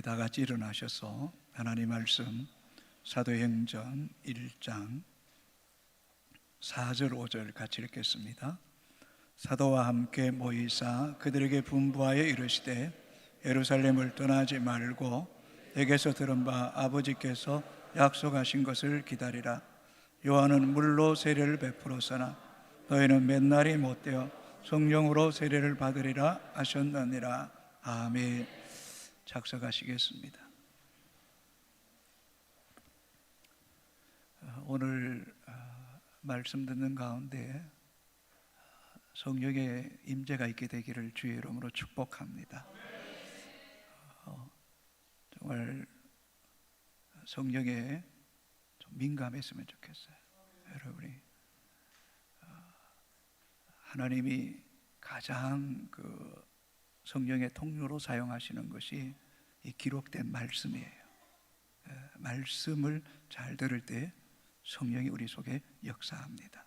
우리 다 같이 일어나셔서 하나님 말씀 사도행전 1장 4절 5절 같이 읽겠습니다. 사도와 함께 모이사 그들에게 분부하여 이르시되 예루살렘을 떠나지 말고 내게서 들은 바 아버지께서 약속하신 것을 기다리라. 요한은 물로 세례를 베풀었으나 너희는 맨날이 못되어 성령으로 세례를 받으리라 하셨느니라. 아멘. 작석하시겠습니다. 오늘 말씀 듣는 가운데 성령의 임재가 있게 되기를 주의 이름으로 축복합니다. 정말 성령에 좀 민감했으면 좋겠어요. 여러분이 하나님이 가장 성령의 통로로 사용하시는 것이 이 기록된 말씀이에요. 말씀을 잘 들을 때 성령이 우리 속에 역사합니다.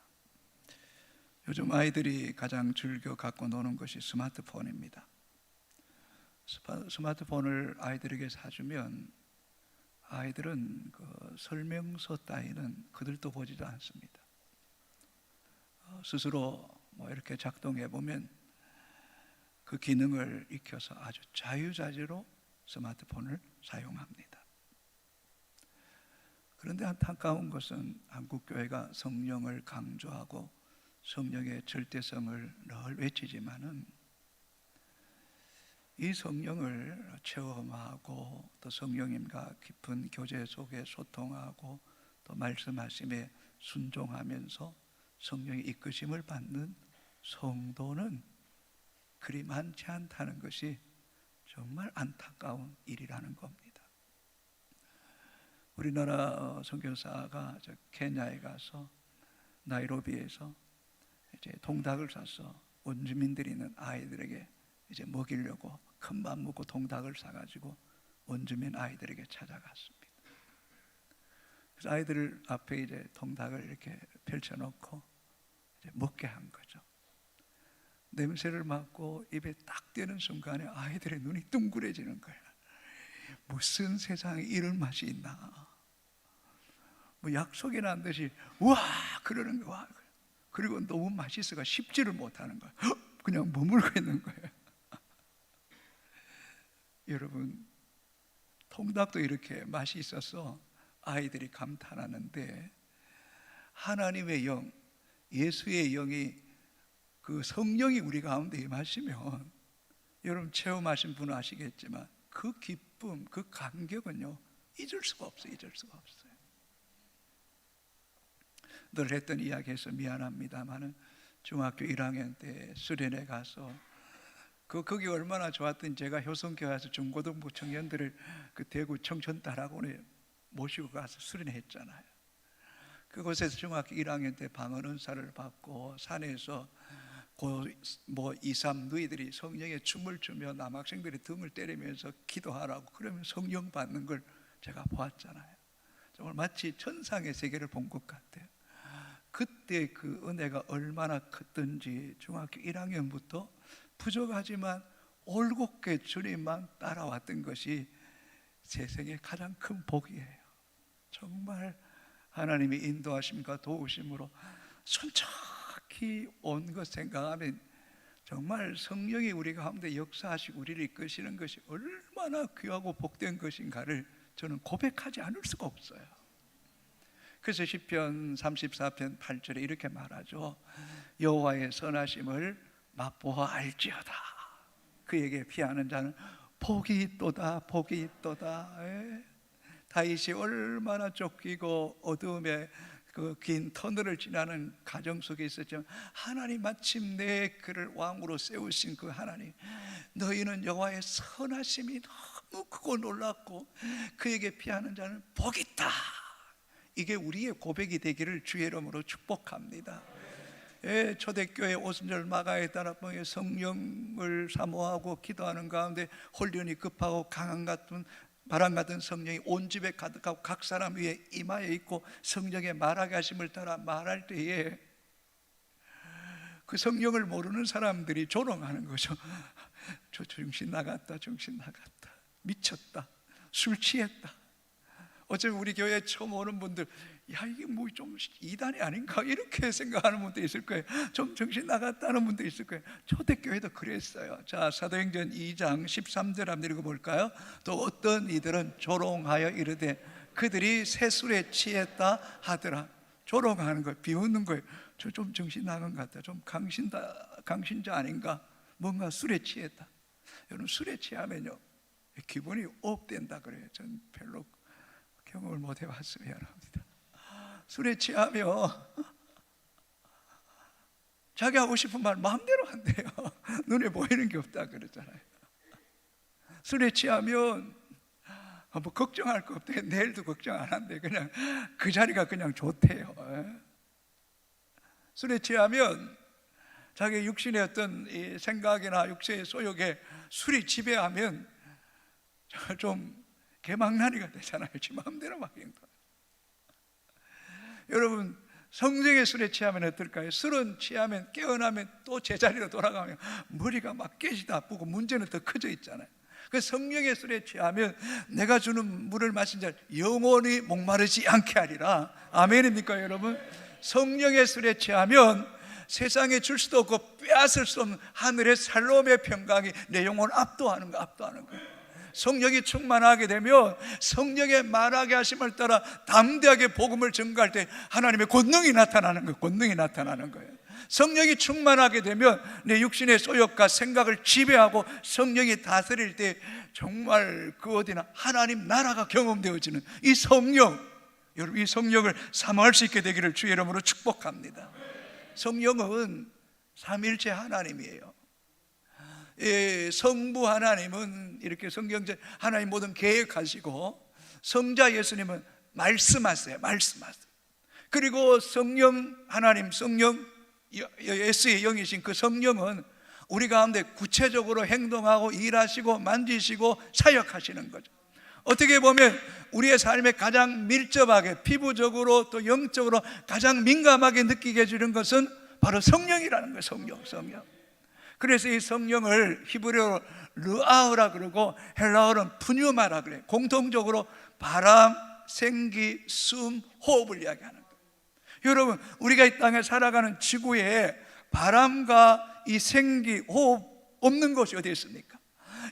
요즘 아이들이 가장 즐겨 갖고 노는 것이 스마트폰입니다. 스마트폰을 아이들에게 사주면 아이들은 설명서 따위는 그들도 보지도 않습니다. 스스로 이렇게 작동해 보면 그 기능을 익혀서 아주 자유자재로 스마트폰을 사용합니다. 그런데 안타까운 것은 한국교회가 성령을 강조하고 성령의 절대성을 늘 외치지만은 이 성령을 체험하고 또 성령님과 깊은 교제 속에 소통하고 또 말씀하심에 순종하면서 성령의 이끄심을 받는 성도는 그리 많지 않다는 것이 정말 안타까운 일이라는 겁니다. 우리나라 선교사가 케냐에 가서 나이로비에서 이제 통닭을 사서 원주민들이 있는 아이들에게 이제 먹이려고 큰 맘 먹고 통닭을 사가지고 원주민 아이들에게 찾아갔습니다. 그래서 아이들 앞에 이제 통닭을 이렇게 펼쳐놓고 이제 먹게 한 거죠. 냄새를 맡고 입에 딱 대는 순간에 아이들의 눈이 둥그레지는 거야. 무슨 세상에 이런 맛이 있나? 약속이 난 듯이 와 그러는 거야. 그리고 너무 맛있어가 씹지를 못하는 거야. 그냥 머물고 있는 거예요. 여러분, 통닭도 이렇게 맛이 있어서 아이들이 감탄하는데 하나님의 영, 예수의 영이 그 성령이 우리 가운데 임하시면 여러분 체험하신 분은 아시겠지만 그 기쁨, 그 감격은요 잊을 수가 없어요. 잊을 수가 없어요. 늘 했던 이야기해서 미안합니다만은 중학교 1학년 때 수련회 가서 거기 얼마나 좋았던 제가 효성교회에서 중고등부 청년들을 그 대구 청천다락원에 모시고 가서 수련회 했잖아요. 그곳에서 중학교 1학년 때 방언 은사를 받고 산에서 2, 3 누이들이 성령의 춤을 추며 남학생들이 등을 때리면서 기도하라고 그러면 성령 받는 걸 제가 보았잖아요. 정말 마치 천상의 세계를 본 것 같아요. 그때 그 은혜가 얼마나 컸던지 중학교 1학년부터 부족하지만 올곧게 주님만 따라왔던 것이 제 생의 가장 큰 복이에요. 정말 하나님의 인도하심과 도우심으로 순척히 온 것 생각하면 정말 성령이 우리 가운데 역사하시고 우리를 이끄시는 것이 얼마나 귀하고 복된 것인가를 저는 고백하지 않을 수가 없어요. 그래서 시편 34편 8절에 이렇게 말하죠. 여호와의 선하심을 맛보아 알지어다. 그에게 피하는 자는 복이 있도다. 복이 있도다. 다윗이 얼마나 쫓기고 어두움에 그 긴 터널을 지나는 가정 속에 있었지만 하나님 마침 내 그를 왕으로 세우신 그 하나님, 너희는 여호와의 선하심이 너무 크고 놀랍고 그에게 피하는 자는 복이 있다. 이게 우리의 고백이 되기를 주의 이름으로 축복합니다. 초대교회 오순절 마가에 따라 성령을 사모하고 기도하는 가운데 혼련이 급하고 강한 같은 바람 같은 성령이 온 집에 가득하고 각 사람 위에 임하여 있고 성령의 말하게 하심을 따라 말할 때에 그 성령을 모르는 사람들이 조롱하는 거죠. 저 정신 나갔다, 정신 나갔다, 미쳤다. 술 취했다. 어쩌면 우리 교회에 처음 오는 분들, 야 이게 뭐 좀 이단이 아닌가 이렇게 생각하는 분도 있을 거예요. 좀 정신 나갔다는 분도 있을 거예요. 초대교회도 그랬어요. 자, 사도행전 2장 13절 한번 읽어볼까요? 또 어떤 이들은 조롱하여 이르되 그들이 새 술에 취했다 하더라. 조롱하는 거예요. 비웃는 거예요. 저 좀 정신 나간 것 같다. 좀 강신자 아닌가? 뭔가 술에 취했다. 여러분, 술에 취하면요 기분이 업된다 그래요. 전 별로 경험을 못 해봤어요. 미안합니다. 술에 취하면 자기 하고 싶은 말 마음대로 한대요. 눈에 보이는 게 없다 그러잖아요. 술에 취하면 뭐 걱정할 거 없대. 내일도 걱정 안 한대. 그냥 그 자리가 그냥 좋대요. 술에 취하면 자기 육신의 어떤 이 생각이나 육체의 소욕에 술이 지배하면 좀 개망나니가 되잖아요. 지 마음대로 막 행동. 여러분, 성령의 술에 취하면 어떨까요? 술은 취하면 깨어나면 또 제자리로 돌아가면 머리가 막 깨지도 아프고 문제는 더 커져 있잖아요. 그 성령의 술에 취하면 내가 주는 물을 마신 자 영원히 목마르지 않게 하리라. 아멘입니까 여러분? 성령의 술에 취하면 세상에 줄 수도 없고 빼앗을 수 없는 하늘의 살롬의 평강이 내 영혼을 압도하는 거예요. 성령이 충만하게 되면 성령의 말하게 하심을 따라 담대하게 복음을 전가할 때 하나님의 권능이 나타나는 거예요. 성령이 충만하게 되면 내 육신의 소욕과 생각을 지배하고 성령이 다스릴 때 정말 그 어디나 하나님 나라가 경험되어지는 이 성령, 여러분 이 성령을 사모할 수 있게 되기를 주의 이름으로 축복합니다. 성령은 삼일체 하나님이에요. 성부 하나님은 이렇게 성경제 하나님 모든 계획하시고, 성자 예수님은 말씀하세요. 그리고 성령 하나님, 성령 예수의 영이신 그 성령은 우리 가운데 구체적으로 행동하고 일하시고 만지시고 사역하시는 거죠. 어떻게 보면 우리의 삶에 가장 밀접하게 피부적으로 또 영적으로 가장 민감하게 느끼게 해주는 것은 바로 성령이라는 거예요. 성령. 그래서 이 성령을 히브리어로 르아흐라 그러고 헬라어로는 푸뉴마라 그래요. 공통적으로 바람, 생기, 숨, 호흡을 이야기하는 거예요. 여러분, 우리가 이 땅에 살아가는 지구에 바람과 이 생기, 호흡 없는 곳이 어디 있습니까?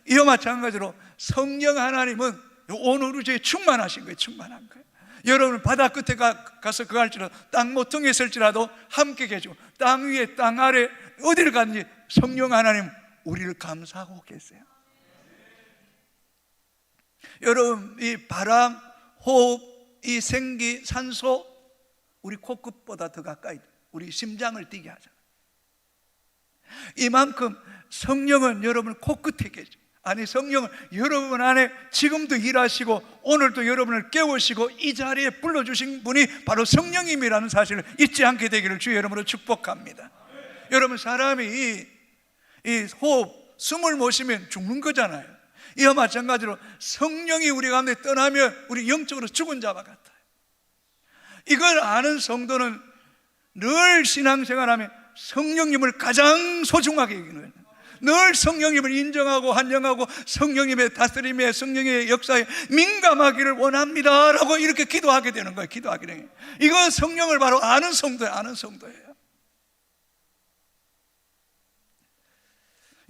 이와 마찬가지로 성령 하나님은 온 우주에 충만하신 거예요. 충만한 거예요. 여러분 바다 끝에 가서 그거 할지라도 땅 모퉁이에 있을지라도 함께 계시고 땅 위에 땅 아래 어디를 가든지 성령 하나님 우리를 감싸고 계세요. 여러분 이 바람, 호흡, 이 생기, 산소 우리 코끝보다 더 가까이 우리 심장을 뛰게 하잖아요. 이만큼 성령은 여러분 코끝에 계죠. 아니 성령은 여러분 안에 지금도 일하시고 오늘도 여러분을 깨우시고 이 자리에 불러주신 분이 바로 성령님이라는 사실을 잊지 않게 되기를 주의 이름으로 축복합니다. 여러분 사람이 이 호흡, 숨을 못 쉬면 죽는 거잖아요. 이와 마찬가지로 성령이 우리 가운데 떠나면 우리 영적으로 죽은 자와 같아요. 이걸 아는 성도는 늘 신앙생활하면 성령님을 가장 소중하게 여기는 거예요. 늘 성령님을 인정하고 환영하고 성령님의 다스림에 성령의 역사에 민감하기를 원합니다 라고 이렇게 기도하게 되는 거예요. 기도하게 되는 거예요. 이건 성령을 바로 아는 성도예요. 아는 성도예요.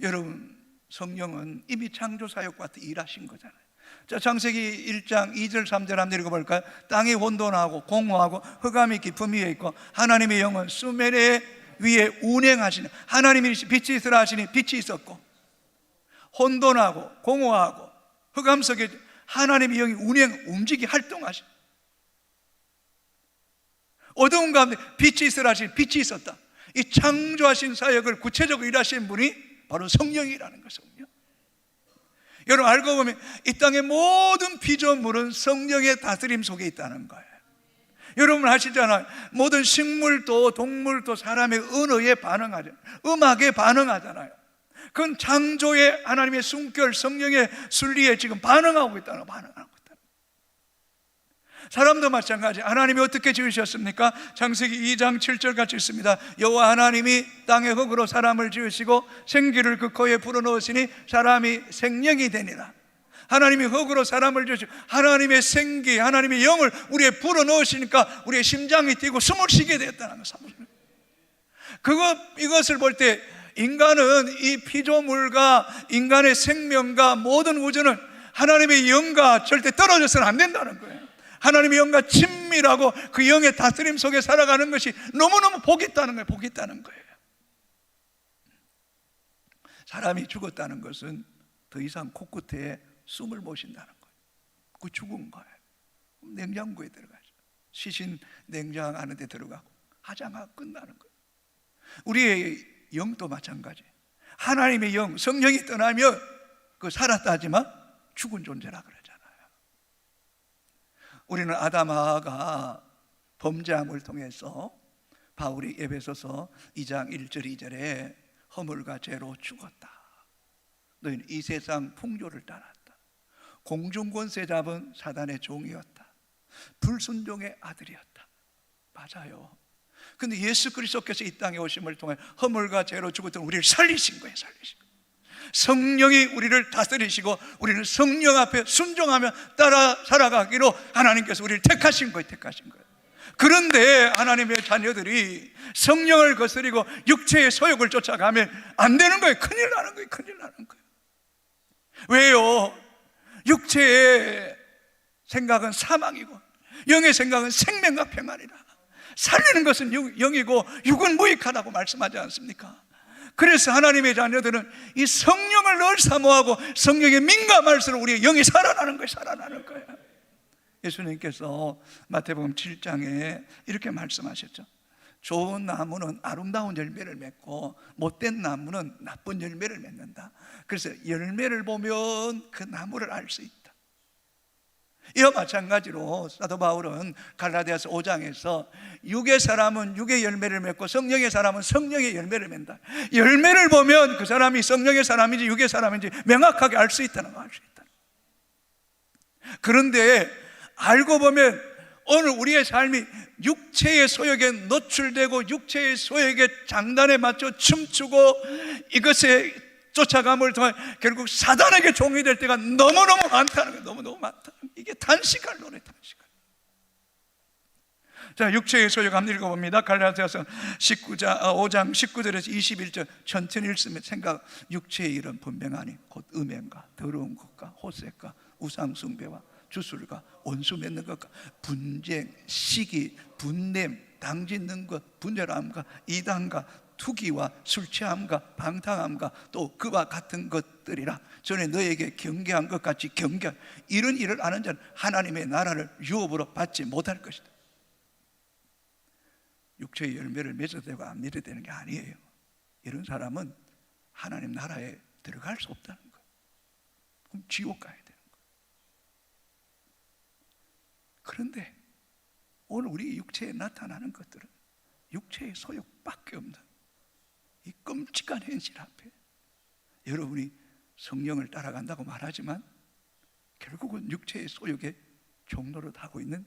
여러분 성령은 이미 창조사역과 같이 일하신 거잖아요. 자, 창세기 1장 2절 3절 한번 읽어볼까요? 땅이 혼돈하고 공허하고 흑암이 깊음 위에 있고 하나님의 영은 수면의 위에 운행하시는 하나님이 빛이 있으라 하시니 빛이 있었고 혼돈하고 공허하고 흑암 속에 하나님의 영이 움직이 활동하시는 어두운 가운데 빛이 있으라 하시니 빛이 있었다. 이 창조하신 사역을 구체적으로 일하시는 분이 바로 성령이라는 거예요. 성령. 여러분 알고 보면 이 땅의 모든 피조물은 성령의 다스림 속에 있다는 거예요. 여러분 아시잖아요. 모든 식물도 동물도 사람의 언어에 반응하잖아요. 음악에 반응하잖아요. 그건 창조의 하나님의 숨결 성령의 순리에 지금 반응하고 있다는 거예요. 사람도 마찬가지. 하나님이 어떻게 지으셨습니까? 창세기 2장 7절 같이 있습니다. 여호와 하나님이 땅의 흙으로 사람을 지으시고 생기를 그 코에 불어넣으시니 사람이 생명이 되니라. 하나님이 흙으로 사람을 주시고 하나님의 생기, 하나님의 영을 우리에 불어넣으시니까 우리의 심장이 뛰고 숨을 쉬게 되었다는 거예요. 이것을 볼 때 인간은 이 피조물과 인간의 생명과 모든 우주는 하나님의 영과 절대 떨어져서는 안 된다는 거예요. 하나님의 영과 친밀하고 그 영의 다스림 속에 살아가는 것이 너무너무 복이 있다는 거예요. 복이 있다는 거예요. 사람이 죽었다는 것은 더 이상 코끝에 숨을 못 쉰다는 거예요. 그 죽은 거예요. 냉장고에 들어가죠. 시신 냉장 안에 들어가고 화장하고 끝나는 거예요. 우리의 영도 마찬가지. 하나님의 영, 성령이 떠나면 그 살았다 하지만 죽은 존재라 그러잖아요. 우리는 아담하가 범죄함을 통해서 바울이 에베소서 2장 1절 2절에 허물과 죄로 죽었다. 너희는 이 세상 풍조를 따랐다. 공중권세 잡은 사단의 종이었다. 불순종의 아들이었다. 맞아요. 근데 예수 그리스도께서 이 땅에 오심을 통해 허물과 죄로 죽었던 우리를 살리신 거예요. 살리신 거예요. 성령이 우리를 다스리시고 우리는 성령 앞에 순종하며 따라 살아가기로 하나님께서 우리를 택하신 거예요. 택하신 거예요. 그런데 하나님의 자녀들이 성령을 거스리고 육체의 소욕을 쫓아가면 안 되는 거예요. 큰일 나는 거예요. 큰일 나는 거예요. 왜요? 육체의 생각은 사망이고 영의 생각은 생명과 평안이라. 살리는 것은 영이고 육은 무익하다고 말씀하지 않습니까? 그래서 하나님의 자녀들은 이 성령을 늘 사모하고 성령에 민감할수록 우리의 영이 살아나는 거예요. 살아나는 거예요. 예수님께서 마태복음 7장에 이렇게 말씀하셨죠. 좋은 나무는 아름다운 열매를 맺고 못된 나무는 나쁜 열매를 맺는다. 그래서 열매를 보면 그 나무를 알 수 있다. 이와 마찬가지로 사도 바울은 갈라디아서 5장에서 육의 사람은 육의 열매를 맺고 성령의 사람은 성령의 열매를 맺는다. 열매를 보면 그 사람이 성령의 사람인지 육의 사람인지 명확하게 알 수 있다는 거, 알 수 있다. 그런데 알고 보면 오늘 우리의 삶이 육체의 소욕에 노출되고 육체의 소욕의 장단에 맞춰 춤추고 이것에 쫓아감을 통해 결국 사단에게 종이 될 때가 너무너무 많다는 거예요. 너무너무 많다. 이게 단식할 노래, 단식할. 자, 육체의 소욕 한번 읽어봅니다. 갈라디아서 5장 19절에서 21절 천천히 읽으면 생각. 육체의 일은 분명하니 곧 음행과 더러운 것과 호색과 우상숭배와 주술과 원수 맺는 것과 분쟁, 시기, 분냄, 당짓는 것, 분열함과 이단과 투기와 술취함과 방탕함과 또 그와 같은 것들이라. 전에 너에게 경계한 것 같이 경계. 이런 일을 아는 자는 하나님의 나라를 유업으로 받지 못할 것이다. 육체의 열매를 맺어도 되고 안 맺어도 되는 게 아니에요. 이런 사람은 하나님 나라에 들어갈 수 없다는 거예요. 그럼 지옥 가야 되는 거예요. 그런데 오늘 우리 육체에 나타나는 것들은 육체의 소욕밖에 없는 이 끔찍한 현실 앞에 여러분이 성령을 따라간다고 말하지만 결국은 육체의 소욕의 종로를 하고 있는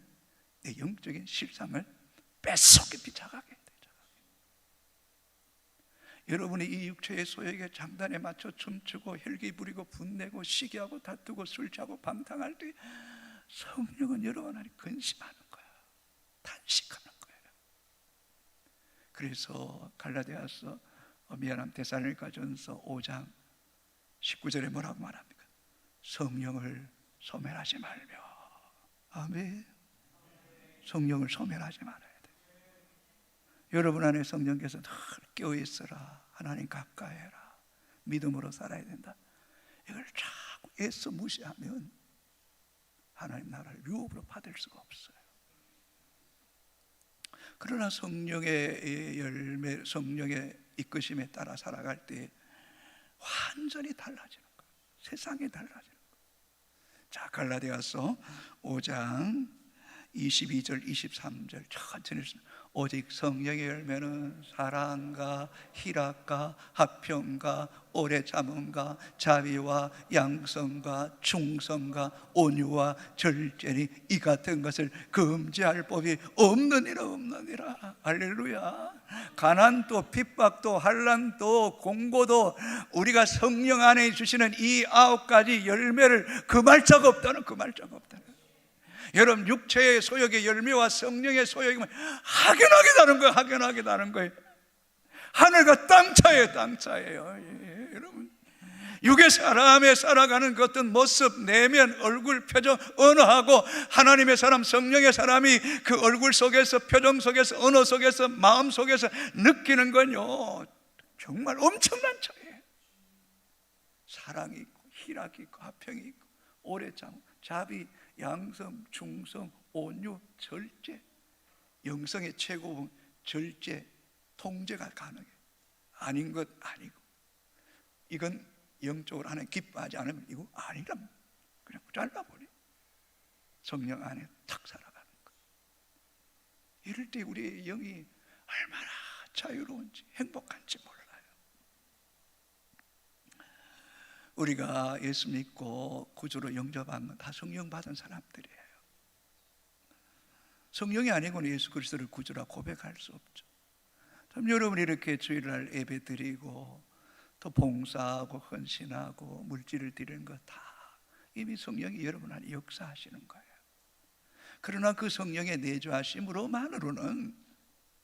내 영적인 실상을 뼛속 깊이 자각해야 돼요. 여러분이 이 육체의 소욕의 장단에 맞춰 춤추고 혈기 부리고 분내고 시기하고 다투고 술 취하고 방탕할 때 성령은 여러분 안에 근심하는 거야. 단식하는 거예요. 그래서 데살로니가전서 5장 19절에 뭐라고 말합니까? 성령을 소멸하지 말며. 아멘. 성령을 소멸하지 말아야 돼. 여러분 안에 성령께서 늘 깨어있어라. 하나님 가까이 해라. 믿음으로 살아야 된다. 이걸 자꾸 애써 무시하면 하나님 나라를 유업으로 받을 수가 없어요. 그러나 성령의 열매, 성령의 이끄심에 따라 살아갈 때 완전히 달라지는 거예요. 세상이 달라지는 거예요. 자, 갈라디아서 5장 22절 23절 천천히 읽습니다. 오직 성령의 열매는 사랑과 희락과 화평과 오래 참음과 자비와 양성과 충성과 온유와 절제니 이 같은 것을 금지할 법이 없느니라. 할렐루야. 가난도 핍박도 환난도 공고도 우리가 성령 안에 주시는 이 9가지 열매를 금할 자가 없다는, 금할 자가 없다는. 여러분, 육체의 소욕의 열매와 성령의 소욕이 확연하게 다른 거예요. 확연하게 다른 거예요. 하늘과 땅 차이에요. 땅 차이에요. 여러분, 육의 사람의 살아가는 그 어떤 모습, 내면, 얼굴, 표정, 언어하고 하나님의 사람, 성령의 사람이 그 얼굴 속에서, 표정 속에서, 언어 속에서, 마음 속에서 느끼는 건요, 정말 엄청난 차이예요. 사랑이 있고 희락이 있고 화평이 있고 오래 참, 자비, 양성, 충성, 온유, 절제. 영성의 최고봉 절제, 통제가 가능해. 아닌 것 아니고, 이건 영적으로 하나님 기뻐하지 않으면 이거 아니란, 그냥 잘라버려. 성령 안에 탁 살아가는 거. 이럴 때 우리의 영이 얼마나 자유로운지 행복한지 몰라요. 우리가 예수 믿고 구주로 영접한 건 다 성령 받은 사람들이에요. 성령이 아니고는 예수 그리스도를 구주라 고백할 수 없죠. 그럼 여러분, 이렇게 주일날 예배 드리고 또 봉사하고 헌신하고 물질을 드리는 것 다 이미 성령이 여러분 안에 역사하시는 거예요. 그러나 그 성령의 내주하심으로만으로는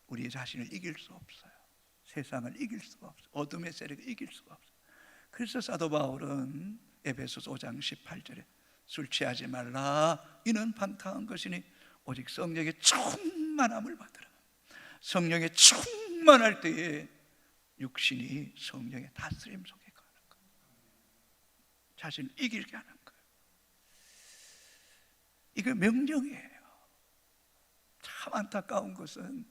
우리 자신을 이길 수 없어요. 세상을 이길 수가 없어요. 어둠의 세력을 이길 수가 없어요. 그래서 사도 바울은 에베소서 5장 18절에 술 취하지 말라, 이는 방탕한 것이니 오직 성령의 충만함을 받으라. 성령의 충만할 때에 육신이 성령의 다스림 속에 가는 거예요. 자신을 이기게 하는 거예요. 이게 명령이에요. 참 안타까운 것은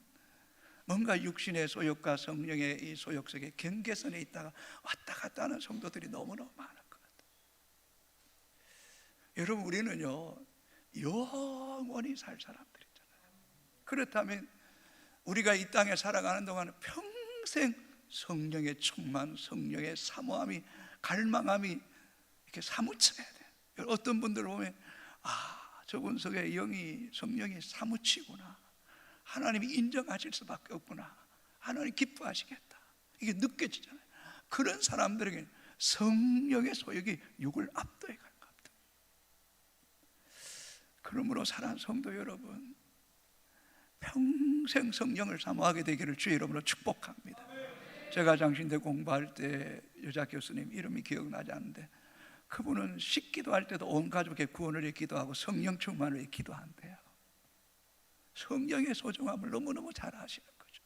뭔가 육신의 소욕과 성령의 이 소욕 속에 경계선에 있다가 왔다 갔다 하는 성도들이 너무너무 많은 것 같아요. 여러분, 우리는요 영원히 살 사람들이잖아요. 그렇다면 우리가 이 땅에 살아가는 동안 평생 성령의 충만, 성령의 사모함이, 갈망함이 이렇게 사무쳐야 돼요. 어떤 분들 보면 저분 속에 영이, 성령이 사무치구나, 하나님이 인정하실 수밖에 없구나, 하나님 기뻐하시겠다, 이게 느껴지잖아요. 그런 사람들에게 성령의 소욕이 육을 압도해 가는 것 같아요. 그러므로 사랑하는 성도 여러분, 평생 성령을 사모하게 되기를 주의 이름으로 축복합니다. 제가 장신대 공부할 때 여자 교수님 이름이 기억나지 않는데, 그분은 식기도할 때도 온 가족의 구원을 위해 기도하고 성령 충만을 위해 기도한대요. 성령의 소중함을 너무너무 잘 아시는 거죠.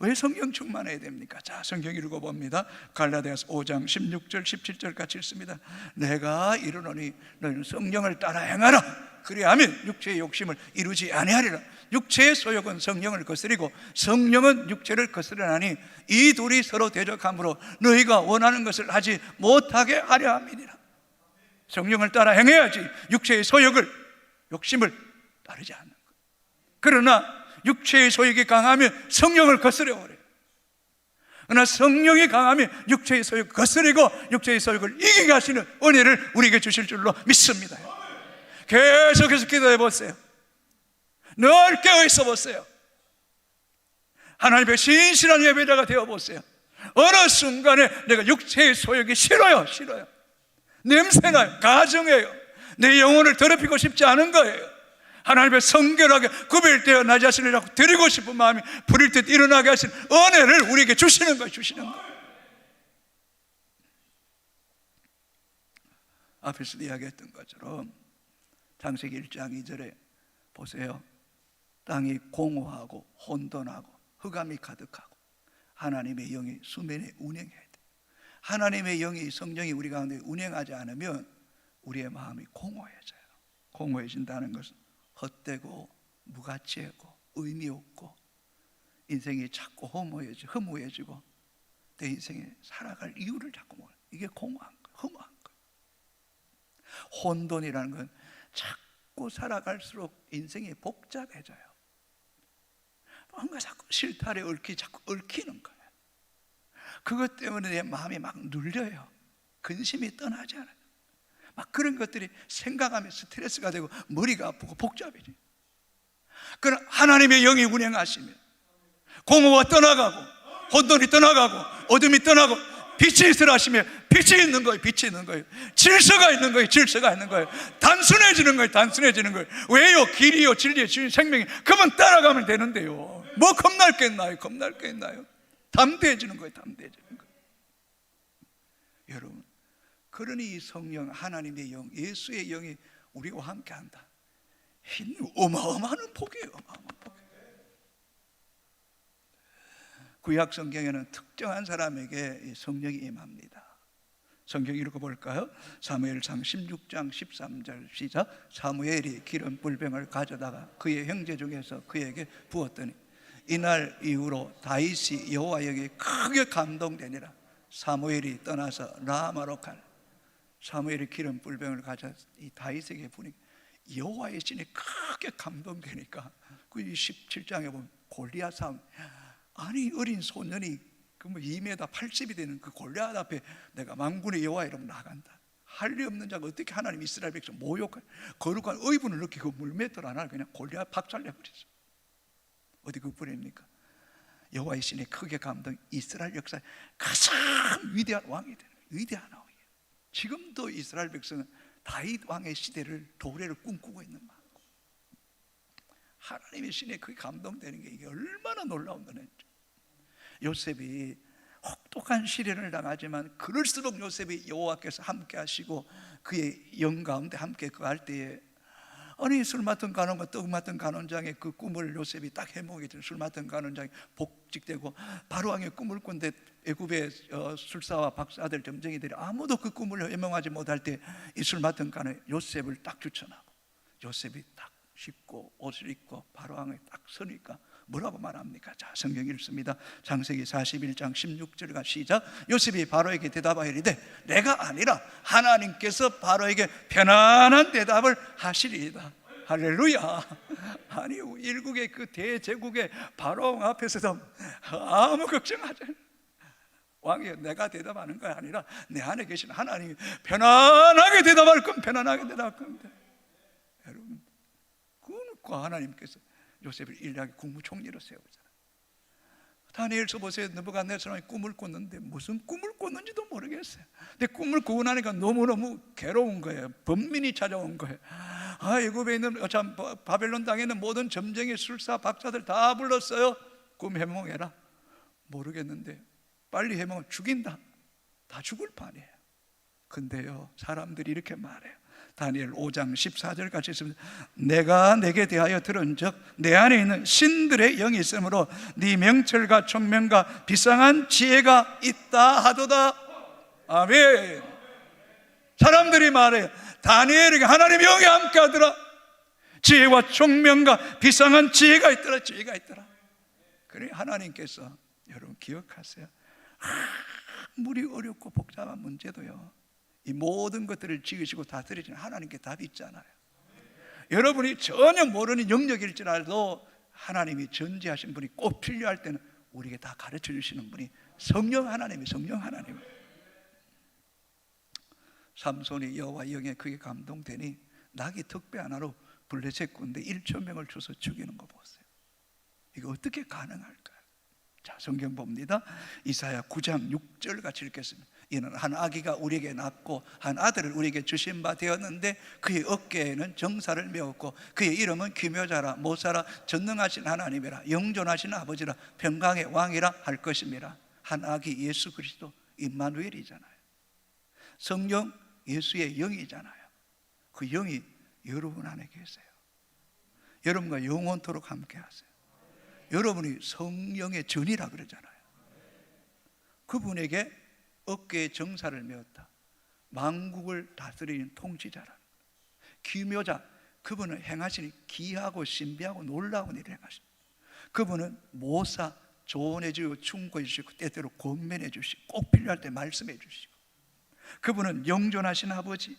왜 성령 충만해야 됩니까? 자, 성경 읽어봅니다. 갈라디아서 5장 16절 17절 같이 읽습니다. 내가 이르노니 너희는 성령을 따라 행하라. 그리하면 육체의 욕심을 이루지 아니하리라. 육체의 소욕은 성령을 거스리고 성령은 육체를 거스르나니 이 둘이 서로 대적함으로 너희가 원하는 것을 하지 못하게 하려 함이니라. 성령을 따라 행해야지 육체의 소욕을, 욕심을 따르지 않는 거예요. 그러나 육체의 소욕이 강하면 성령을 거스려 버려요. 그러나 성령이 강하면 육체의 소욕을 거스리고 육체의 소욕을 이기게 하시는 은혜를 우리에게 주실 줄로 믿습니다. 계속해서 기도해 보세요. 늘 깨어있어 보세요. 하나님의 신실한 예배자가 되어 보세요. 어느 순간에 내가 육체의 소욕이 싫어요. 냄새나요. 가정해요. 내 영혼을 더럽히고 싶지 않은 거예요. 하나님의 성결하게 구별되어 나 자신을 자꾸 드리고 싶은 마음이 불일 듯 일어나게 하신 은혜를 우리에게 주시는 거예요. 앞에서 이야기했던 것처럼 창세기 1장 2절에 보세요. 땅이 공허하고 혼돈하고 흑암이 가득하고 하나님의 영이 수면에 운행해야 돼요. 하나님의 영이, 성령이 우리 가운데 운행하지 않으면 우리의 마음이 공허해져요. 공허해진다는 것은 헛되고 무가치하고 의미 없고 인생이 자꾸 허무해지고 내 인생에 살아갈 이유를 자꾸 모르는, 이게 공허한 거예요. 허무한 거예요. 혼돈이라는 건 자꾸 살아갈수록 인생이 복잡해져요. 뭔가 자꾸 실타래 자꾸 얽히는 거예요. 그것 때문에 내 마음이 막 눌려요. 근심이 떠나지 않아요. 막 그런 것들이 생각하면 스트레스가 되고 머리가 아프고 복잡해져요. 그러나 하나님의 영이 운행하시면 공허가 떠나가고 혼돈이 떠나가고 어둠이 떠나고 빛이 있으라 하시면 빛이 있는 거예요. 빛이 있는 거예요. 질서가 있는 거예요. 질서가 있는 거예요. 단순해지는 거예요. 단순해지는 거예요. 왜요? 길이요 진리요 주인 생명이. 그만 따라가면 되는데요. 뭐 겁날 게 있나요? 겁날 게 있나요? 담대해지는 거예요. 담대해지는 거예요. 여러분, 그러니 이 성령, 하나님의 영, 예수의 영이 우리와 함께한다. 어마어마한 복이에요. 어마어마한 복. 구약 성경에는 특정한 사람에게 성령이 임합니다. 성경 읽어볼까요? 사무엘상 16장 13절 시작. 사무엘이 기름 불병을 가져다가 그의 형제 중에서 그에게 부었더니 이날 이후로 다윗이 여호와에게 크게 감동되니라. 사무엘이 떠나서 라마로 갈. 사무엘이 기름 불병을 가져 이 다윗에게 부니 여호와의 신이 크게 감동되니까 그 17장에 보면 골리앗 싸움. 아니 어린 소년이 그 뭐 2m 80이 되는 그 골리앗 앞에 내가 만군의 여호와 이름 나간다. 할 리 없는 자가 어떻게 하나님 이스라엘 백성 모욕할 거룩한 의분을 느끼고 물맷돌 하나 그냥 골리앗 박살내버렸어. 어디 그 뿌립니까? 여호와의 신이 크게 감동. 이스라엘 역사에 가장 위대한 왕이 되는 거예요. 위대한 왕이에요. 지금도 이스라엘 백성은 다윗 왕의 시대를 도래를 꿈꾸고 있는 마음. 하나님의 신에 그게 감동되는 게 이게 얼마나 놀라운 은혜죠. 요셉이 혹독한 시련을 당하지만 그럴수록 요셉이 여호와께서 함께 하시고 그의 영 가운데 함께 거할 때에 아니 술 맡은 간원과 떡 맡은 간원장의 그 꿈을 요셉이 딱 해몽해 준. 술 맡은 간원장이 복직되고 바로왕의 꿈을 꾼데 애굽의 술사와 박사들 점쟁이들이 아무도 그 꿈을 해몽하지 못할 때 이 술 맡은 간원 요셉을 딱 추천하고 요셉이 딱 씻고 옷을 입고 바로왕에 딱 서니까 뭐라고 말합니까? 자, 성경 읽습니다. 창세기 41장 16절과 시작. 요셉이 바로에게 대답하이르되 내가 아니라 하나님께서 바로에게 편안한 대답을 하시리이다. 할렐루야. 아니 일국의 그 대제국의 바로 앞에서도 아무 걱정하지 않아요. 왕이 내가 대답하는 거 아니라 내 안에 계신 하나님이 편안하게 대답할 건 편안하게 대답할 겁니다. 여러분, 그 하나님께서 요셉을 일하게 국무총리로 세우잖아요. 다니엘서 보세요. 느부갓네살이 꿈을 꿨는데 무슨 꿈을 꿨는지도 모르겠어요. 근데 꿈을 꾸고 나니까 너무너무 괴로운 거예요. 번민이 찾아온 거예요. 애굽에 있는 바벨론 땅에 있는 모든 점쟁이 술사 박사들 다 불렀어요. 꿈 해몽해라. 모르겠는데 빨리 해몽하면 죽인다. 다 죽을 판이에요. 근데요 사람들이 이렇게 말해요. 다니엘 5장 14절 같이 있습니다. 내가 내게 대하여 들은즉 내 안에 있는 신들의 영이 있으므로 네 명철과 총명과 비상한 지혜가 있다 하도다. 아멘. 사람들이 말해요. 다니엘에게 하나님의 영이 함께 하더라. 지혜와 총명과 비상한 지혜가 있더라. 지혜가 있더라. 그래 하나님께서 여러분 기억하세요. 아무리 어렵고 복잡한 문제도요 이 모든 것들을 지으시고 다스리시는 하나님께 답이 있잖아요. 여러분이 전혀 모르는 영역일지라도 하나님이 전지하신 분이 꼭 필요할 때는 우리에게 다 가르쳐 주시는 분이 성령 하나님이 성령 하나님. 삼손이 여호와 영에 크게 감동되니 낙이 턱배 하나로 블레셋 군대 1,000명을 쳐서 죽이는 거 보세요. 이거 어떻게 가능할까요? 자, 성경 봅니다. 이사야 9장 6절 같이 읽겠습니다. 이는 한 아기가 우리에게 낳고 한 아들을 우리에게 주신 바 되었는데 그의 어깨에는 정사를 메었고 그의 이름은 기묘자라 모사라 전능하신 하나님이라 영존하신 아버지라 평강의 왕이라 할 것입니다. 한 아기 예수 그리스도 임마누엘이잖아요. 성령 예수의 영이잖아요. 그 영이 여러분 안에 계세요. 여러분과 영원토록 함께 하세요. 여러분이 성령의 전이라 그러잖아요. 그분에게 어깨에 정사를 메었다. 만국을 다스리는 통치자라. 기묘자, 그분은 행하시니 기하고 신비하고 놀라운 일을 행하십니다. 그분은 모사, 조언해 주시고 충고해 주시고 때때로 권면해 주시고 꼭 필요할 때 말씀해 주시고 그분은 영존하신 아버지,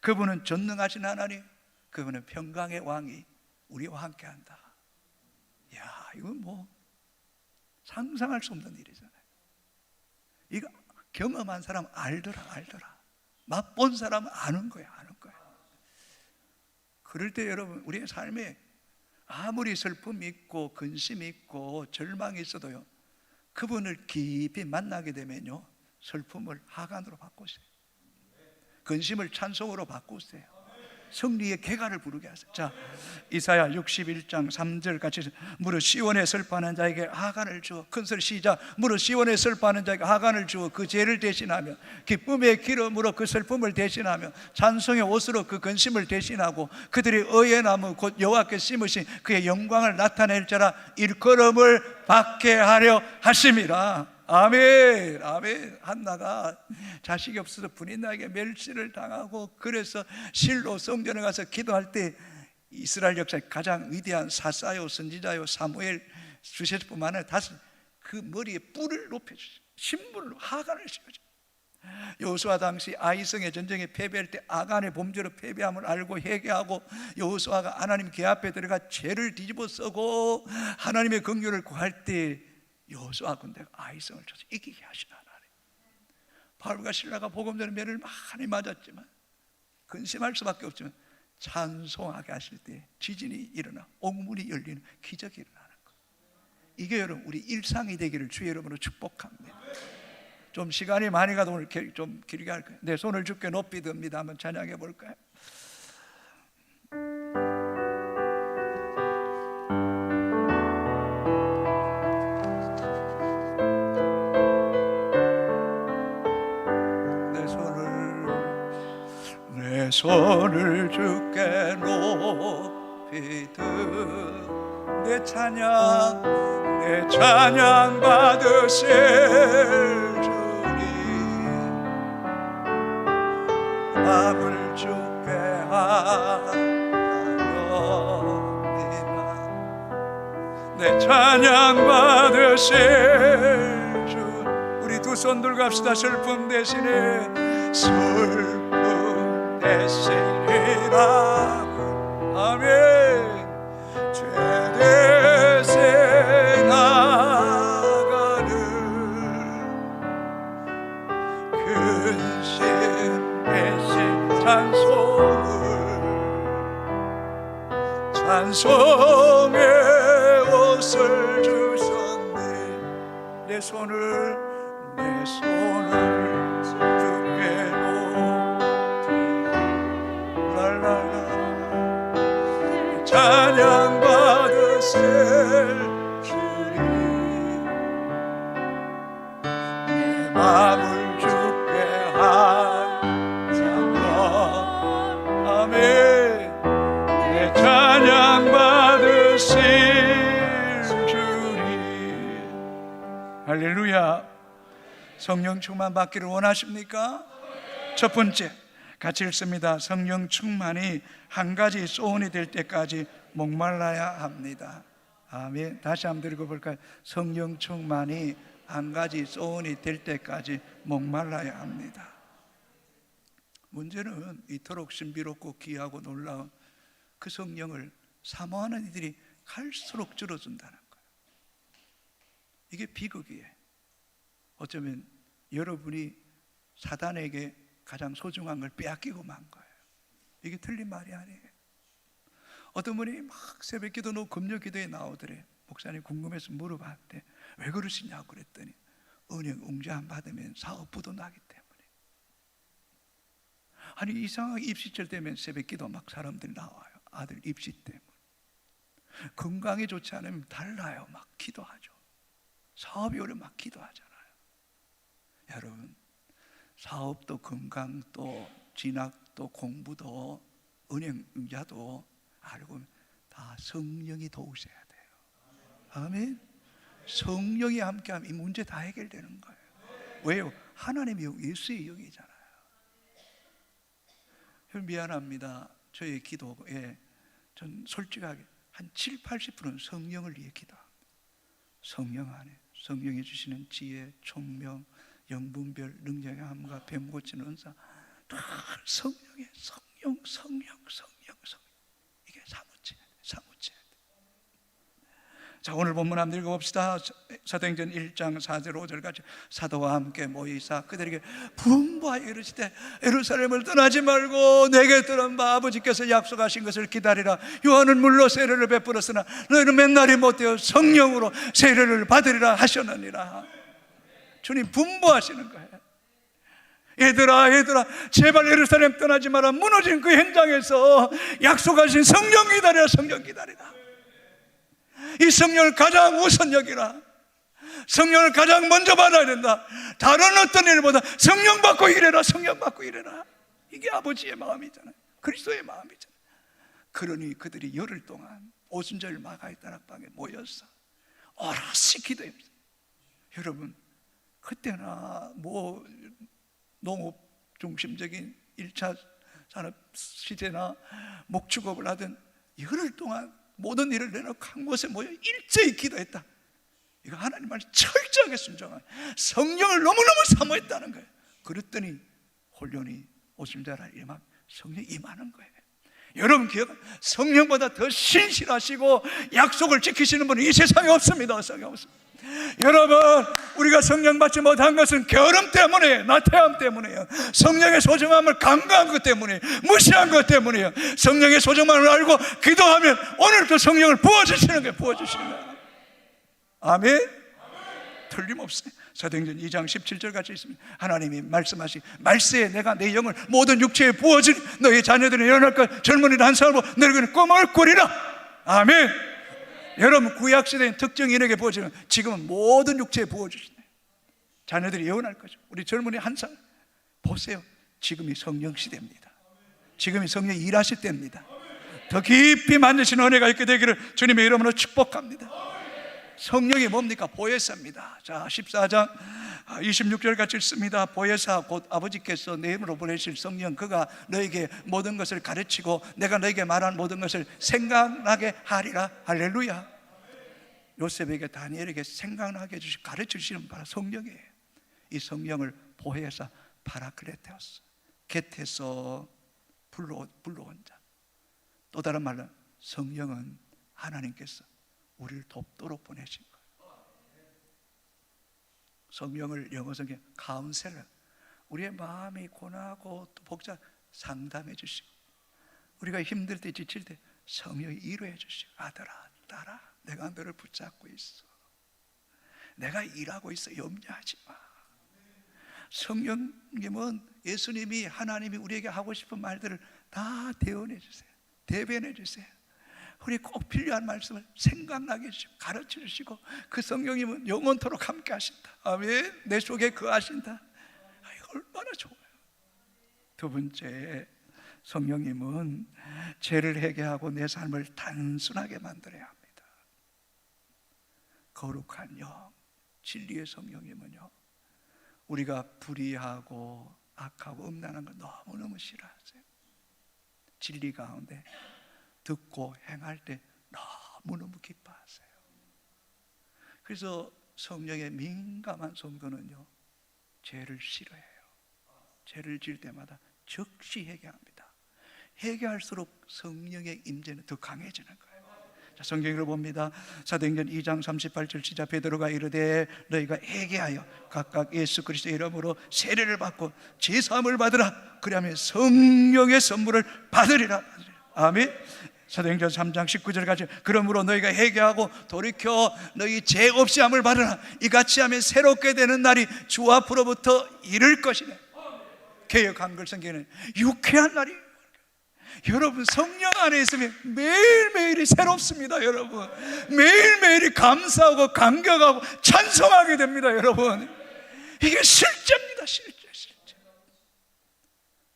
그분은 전능하신 하나님, 그분은 평강의 왕이 우리와 함께한다. 야, 이건 뭐 상상할 수 없는 일이잖아요. 이거 경험한 사람 알더라. 맛본 사람 아는 거야. 그럴 때 여러분, 우리의 삶에 아무리 슬픔이 있고 근심이 있고 절망이 있어도요, 그분을 깊이 만나게 되면요, 슬픔을 하간으로 바꾸세요. 근심을 찬송으로 바꾸세요. 승리의 개가를 부르게 하세요. 자, 이사야 61장 3절 같이 무릇 시온에 슬퍼하는 자에게 하간을 주어, 큰소리 시작. 무릇 시온에 슬퍼하는 자에게 하간을 주어 그 죄를 대신하며 기쁨의 기름으로 그 슬픔을 대신하며 찬송의 옷으로 그 근심을 대신하고 그들이 의의 나무 곧 여호와께 심으신 그의 영광을 나타낼 자라 일컬음을 받게 하려 하심이라. 아멘. 아멘. 한나가 자식이 없어서 분인나에게 멸시를 당하고, 그래서 실로 성전에 가서 기도할 때 이스라엘 역사의 가장 위대한 사사요 선지자요 사무엘 주셨뿐만 아니라 다시 그 머리에 뿔을 높여주시고 신분을 하간을 씌워줘. 여호수아 당시 아이성의 전쟁에 패배할 때 아간의 범죄로 패배함을 알고 회개하고 여호수아가 하나님 궤 앞에 들어가 죄를 뒤집어 쓰고 하나님의 긍휼을 구할 때 여호수아 군대가 아이성을 쳐서 이기게 하신 하나님. 바울과 실라가 복음 전에 매를 많이 맞았지만 근심할 수밖에 없지만 찬송하게 하실 때 지진이 일어나 옥문이 열리는 기적이 일어나는 것. 이게 여러분 우리 일상이 되기를 주의 이름으로 축복합니다. 좀 시간이 많이 가도 오늘 좀 길게 할 거예요. 내 손을 주께 높이 듭니다. 한번 찬양해 볼까요? 내 손을 주께 높이 들 내 찬양 받으실 주님, 마음을 주께 하옵니다. 내 찬양 받으실 주. 우리 두 손 들고 합시다. 슬픔 대신에 슬픔 대신이라. 아멘. 죄 대신 나가는 근심 대신 찬송의 옷을 주셨네. 내 손을 주께 놓기 랄랄라. 찬양 받으실 주님, 내 마음을 주께 하옵소서. 아멘. 내 찬양 받으실 주님. 할렐루야. 성령 충만 받기를 원하십니까? 첫 번째, 같이 읽습니다. 성령 충만이 한 가지 소원이 될 때까지 목말라야 합니다. 아멘. 다시 한번 읽어볼까요? 성령 충만이 한 가지 소원이 될 때까지 목말라야 합니다. 문제는 이토록 신비롭고 귀하고 놀라운 그 성령을 사모하는 이들이 갈수록 줄어든다는 거예요. 이게 비극이에요. 어쩌면 여러분이 사단에게 가장 소중한 걸 빼앗기고 만 거예요. 이게 틀린 말이 아니에요. 어떤 분이 막 새벽 기도 놓고 금요 기도에 나오더래. 목사님 궁금해서 물어봤대. 왜 그러시냐고 그랬더니 은행 웅자안 받으면 사업부도 나기 때문에. 아니 이상하게 입시철 되면 새벽 기도 막 사람들이 나와요. 아들 입시 때문에. 건강이 좋지 않으면 달라요. 막 기도하죠. 사업이 오면 막 기도하잖아요. 여러분, 사업도 건강도 진학도 공부도 은행자도 알고 다 성령이 도우셔야 돼요. 아멘. 성령이 함께하면 이 문제 다 해결되는 거예요. 왜요? 하나님이 예수의 영이잖아요. 미안합니다. 저의 기도에 전 솔직하게 한 70-80%는 성령을 위해 기도합니다. 성령 안에 성령이 주시는 지혜, 총명, 영분별, 능력의 함과 뱀 고치는 은사, 다 성령의 성령. 자, 오늘 본문 한번 읽어봅시다. 사도행전 1장 4절 5절까지. 사도와 함께 모이사 그들에게 분부하여 이르시되 예루살렘을 떠나지 말고 내게 들은 바 아버지께서 약속하신 것을 기다리라. 요한은 물로 세례를 베풀었으나 너희는 맨날이 못되어 성령으로 세례를 받으리라 하셨느니라. 주님 분부하시는 거예요. 얘들아 제발 예루살렘 떠나지 마라. 무너진 그 현장에서 약속하신 성령 기다리라. 성령 기다리라. 이 성령을 가장 우선 여기라. 성령을 가장 먼저 받아야 된다. 다른 어떤 일보다 성령 받고 일해라. 성령 받고 일해라. 이게 아버지의 마음이잖아요. 그리스도의 마음이잖아요. 그러니 그들이 열흘 동안 오순절 마가의 다락방에 모여서 오롯이 기도했어요. 여러분, 그때나 뭐 농업 중심적인 1차 산업 시대나 목축업을 하든 열흘 동안 모든 일을 내놓고 한 곳에 모여 일제히 기도했다. 이거 하나님 말씀 철저하게 순종한 성령을 너무너무 사모했다는 거예요. 그랬더니 혼련이 오순절날 임하면 성령이 임하는 거예요. 여러분 기억, 성령보다 더 신실하시고 약속을 지키시는 분은 이 세상에 없습니다. 세상에 없습니다. 여러분, 우리가 성령 받지 못한 것은 게으름 때문에, 나태함 때문에요. 성령의 소중함을 간과한 것 때문에, 무시한 것 때문에요. 성령의 소중함을 알고 기도하면 오늘도 성령을 부어주시는 거예요. 부어주시는 거예요. 아멘? 틀림없어요. 사도행전 2장 17절 같이 있습니다. 하나님이 말씀하시 말세에 내가 내 영을 모든 육체에 부어주니 너희 자녀들이 일어날 것 젊은이를 한 사람으로 너희는 꿈을 꾸리라. 아멘. 여러분, 구약시대엔 특정인에게 부어주면 지금은 모든 육체에 부어주시네요. 자녀들이 예언할 거죠. 우리 젊은이 한 살 보세요. 지금이 성령 시대입니다. 지금이 성령이 일하실 때입니다. 더 깊이 만드시는 은혜가 있게 되기를 주님의 이름으로 축복합니다. 성령이 뭡니까? 보혜사입니다. 자, 14장 26절 같이 읽습니다. 보혜사 곧 아버지께서 내 힘으로 보내실 성령, 그가 너에게 모든 것을 가르치고 내가 너에게 말한 모든 것을 생각나게 하리라. 할렐루야. 요셉에게 다니엘에게 생각나게 해주시고 가르쳐주시는 바로 성령이에요. 이 성령을 보혜사 파라클레테오스, 겟에서 불러온 자. 또 다른 말로 성령은 하나님께서 우리를 돕도록 보내신 거예요. 성령을 영어 성경 카운셀러, 우리의 마음이 고나고 또 복잡 상담해 주시고, 우리가 힘들 때 지칠 때 성령이 위로해 주시고, 아들아 딸아 내가 너를 붙잡고 있어, 내가 일하고 있어, 염려하지 마. 성령님은 예수님이, 하나님이 우리에게 하고 싶은 말들을 다 대언해 주세요. 대변해 주세요. 우리 꼭 필요한 말씀을 생각나게 해주시고 가르쳐 주시고, 그 성령님은 영원토록 함께 하신다. 아멘. 내 속에 거하신다. 이거 얼마나 좋아요. 두 번째, 성령님은 죄를 회개하고 내 삶을 단순하게 만들어야 합니다. 거룩한 영, 진리의 성령님은요, 우리가 불의하고 악하고 음란한 거 너무너무 싫어하세요. 진리 가운데 듣고 행할 때 너무너무 기뻐하세요. 그래서 성령에 민감한 성도는요, 죄를 싫어해요. 죄를 지을 때마다 즉시 회개합니다. 회개할수록 성령의 임재는 더 강해지는 거예요. 자, 성경을 봅니다. 사도행전 2장 38절 시작. 베드로가 이르되 너희가 회개하여 각각 예수 그리스도의 이름으로 세례를 받고 제사함을 받으라. 그리하면 성령의 선물을 받으리라. 아멘. 사도행전 3장 19절까지 그러므로 너희가 회개하고 돌이켜 너희 죄 없이 함을 받으라. 이같이 하면 새롭게 되는 날이 주 앞으로부터 이를 것이네. 개역 한글 성경에는 유쾌한 날이, 여러분 성령 안에 있으면 매일매일이 새롭습니다. 여러분 매일매일이 감사하고 감격하고 찬송하게 됩니다. 여러분 이게 실제입니다. 실제.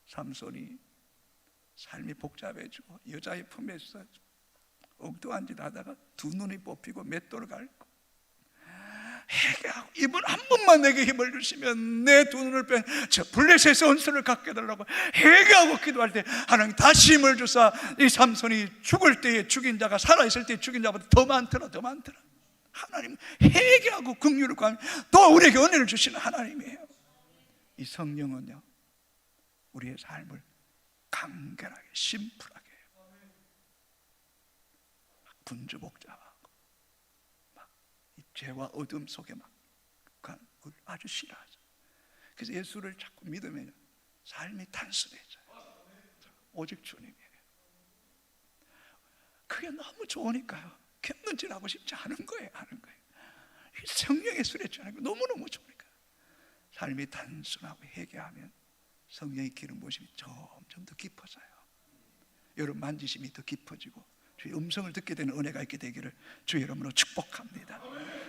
삼손이 삶이 복잡해지고 여자의 품에서 엉뚱한 짓 하다가 두 눈이 뽑히고 맷돌을 갈고 회개하고, 이분 한 번만 내게 힘을 주시면 내 두 눈을 뺀 저 블레셋의 원수를 갖게 해달라고 회개하고 기도할 때 하나님 다시 힘을 주사 이 삼손이 죽을 때에 죽인 자가 살아있을 때에 죽인 자보다 더 많더라. 하나님 회개하고 긍휼을 구하면 또 우리에게 은혜를 주시는 하나님이에요. 이 성령은요, 우리의 삶을 간결하게 심플하게, 분주복잡하고 죄와 어둠 속에 막 그걸 아주 싫어하죠. 그래서 예수를 자꾸 믿으면 삶이 단순해져요. 오직 주님이에요. 그게 너무 좋으니까요. 견눈질하고 싶지 않은 거예요. 성령의 술에 취하는 거 너무너무 좋으니까. 삶이 단순하고 회개하면 성령의 기름 부으심이 점점 더 깊어져요. 여러분 만지심이 더 깊어지고 주의 음성을 듣게 되는 은혜가 있게 되기를 주의 이름으로 축복합니다.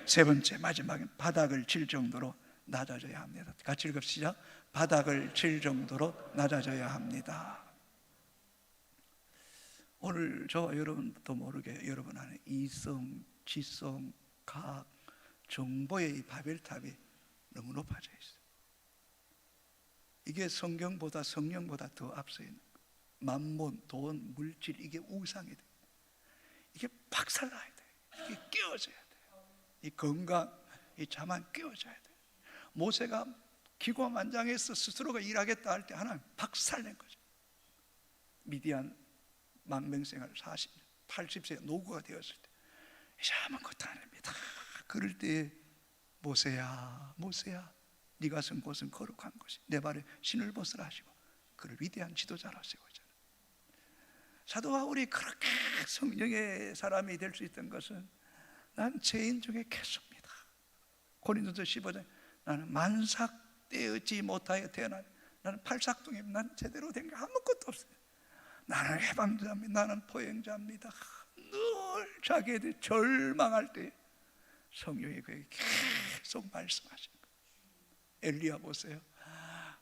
세 번째, 마지막엔 바닥을 칠 정도로 낮아져야 합니다. 같이 읽읍시다. 바닥을 칠 정도로 낮아져야 합니다. 오늘 저와 여러분도 모르게 여러분 안에 이성, 지성, 과학, 정보의 이 바벨탑이 너무 높아져 있어요. 이게 성경보다 성령보다 더 앞서 있는 거예요. 만몬, 돈, 물질, 이게 우상이 돼요. 이게 박살나야 돼요. 이게 깨어져야 돼요. 이 건강, 이 자만 깨어져야 돼요. 모세가 기고만장해서 스스로가 일하겠다 할 때 하나님 박살낸 거죠. 미디안 망명생활 40년, 80세 노구가 되었을 때 이제 아무것도 안 합니다. 그럴 때 모세야, 네가 쓴 곳은 거룩한 것이 내 발에 신을 벗으라 하시고 그를 위대한 지도자로 세우잖아요. 사도 바울이 그렇게 성령의 사람이 될 수 있던 것은 난 죄인 중에 개수입니다. 고린도서 15장 나는 만삭되지 못하여 태어난 나는 팔삭둥입니다. 나는 제대로 된 게 아무것도 없어요. 나는 해방자입니다. 나는 포행자입니다. 늘 자기에 대해 절망할 때 성령이 그에게 계속 말씀하시는 거예요. 엘리야 보세요.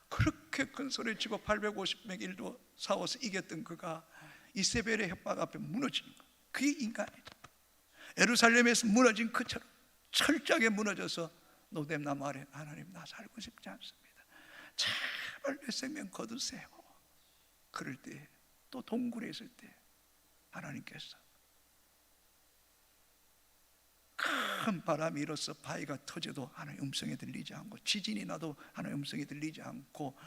그렇게 큰 소리치고 850명 일도 싸워서 이겼던 그가 이세벨의 협박 앞에 무너지는 거예요. 그게 인간이죠. 예루살렘에서 무너진 그처럼 철저하게 무너져서 노뎀나무 아래 하나님 나 살고 싶지 않습니다. 제발 내 생명 거두세요. 그럴 때 또 동굴에 있을 때 하나님께서 큰 바람이 일어서 바위가 터져도 하나님의 음성이 들리지 않고 지진이 나도 하나님의 음성이 들리지 않고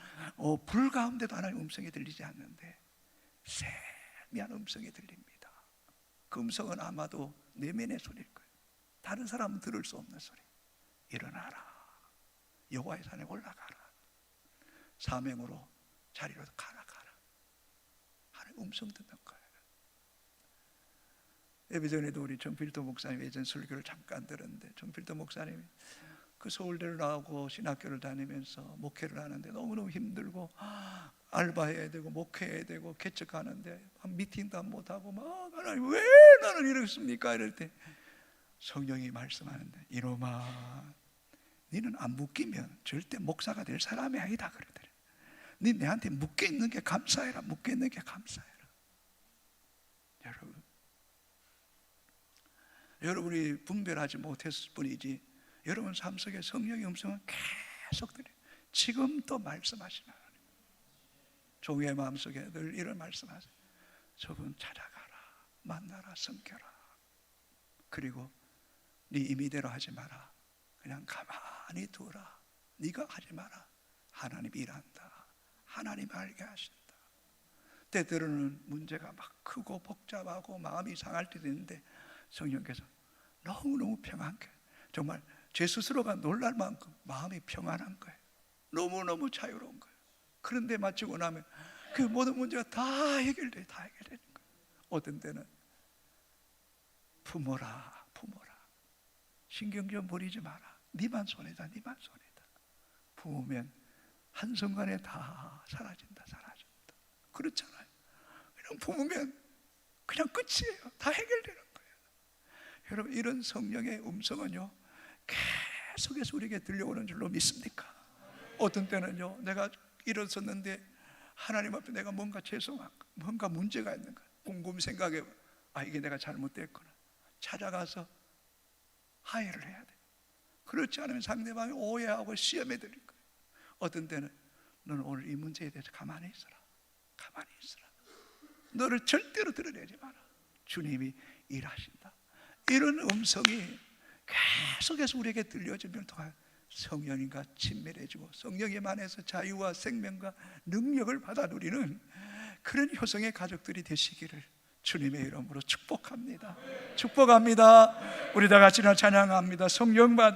불 가운데도 하나님의 음성이 들리지 않는데 세미한 음성이 들립니다. 그 음성은 아마도 내면의 소리일 거예요. 다른 사람은 들을 수 없는 소리. 일어나라, 여호와의 산에 올라가라, 사명으로 자리로 가라. 하나님의 음성 듣는 거예요. 예배전에도 우리 정필도 목사님 예전 설교를 잠깐 들었는데 정필도 목사님이 그 서울대를 나오고 신학교를 다니면서 목회를 하는데 너무너무 힘들고 알바해야 되고 목회해야 되고 개척하는데 미팅도 못하고 막 하나님 왜 나는 이렇습니까? 이럴 때 성령이 말씀하는데 이놈아 너는 안 묶이면 절대 목사가 될 사람이 아니다 그러더래. 네 내한테 묶여있는 게 감사해라. 묶여있는 게 감사해라. 여러분이 분별하지 못했을 뿐이지 여러분 삶 속에 성령의 음성은 계속 들려요. 지금도 말씀하시는 하나님. 종의 마음속에 늘 이런 말씀하세요. 저분 찾아가라, 만나라, 섬겨라. 그리고 네 임의대로 하지 마라. 그냥 가만히 두라. 네가 하지 마라. 하나님 일한다. 하나님 알게 하신다. 때때로는 문제가 막 크고 복잡하고 마음이 상할 때도 있는데 성령께서 너무너무 평안하게 정말 제 스스로가 놀랄 만큼 마음이 평안한 거예요. 너무너무 자유로운 거예요. 그런데 마치고 나면 그 모든 문제가 다 해결돼요. 다 해결되는 거예요. 어떤 때는 품어라. 신경 좀 버리지 마라. 네만 손해다. 품으면 한순간에 다 사라진다. 그렇잖아요. 그냥 품으면 그냥 끝이에요. 다 해결되는 거예요. 여러분 이런 성령의 음성은요 계속해서 우리에게 들려오는 줄로 믿습니까? 어떤 때는요 내가 일어섰는데 하나님 앞에 내가 뭔가 죄송한 거, 뭔가 문제가 있는가 곰곰이 생각해 이게 내가 잘못됐구나 찾아가서 화해를 해야 돼. 그렇지 않으면 상대방이 오해하고 시험에 들릴 거예요. 어떤 때는 너는 오늘 이 문제에 대해서 가만히 있어라. 너를 절대로 드러내지 마라. 주님이 일하신다. 이런 음성이 계속해서 우리에게 들려지면 동안 성령님과 친밀해지고 성령님 안에서 자유와 생명과 능력을 받아 누리는 그런 효성의 가족들이 되시기를 주님의 이름으로 축복합니다. 축복합니다. 우리 다 같이 찬양합니다. 성령 받으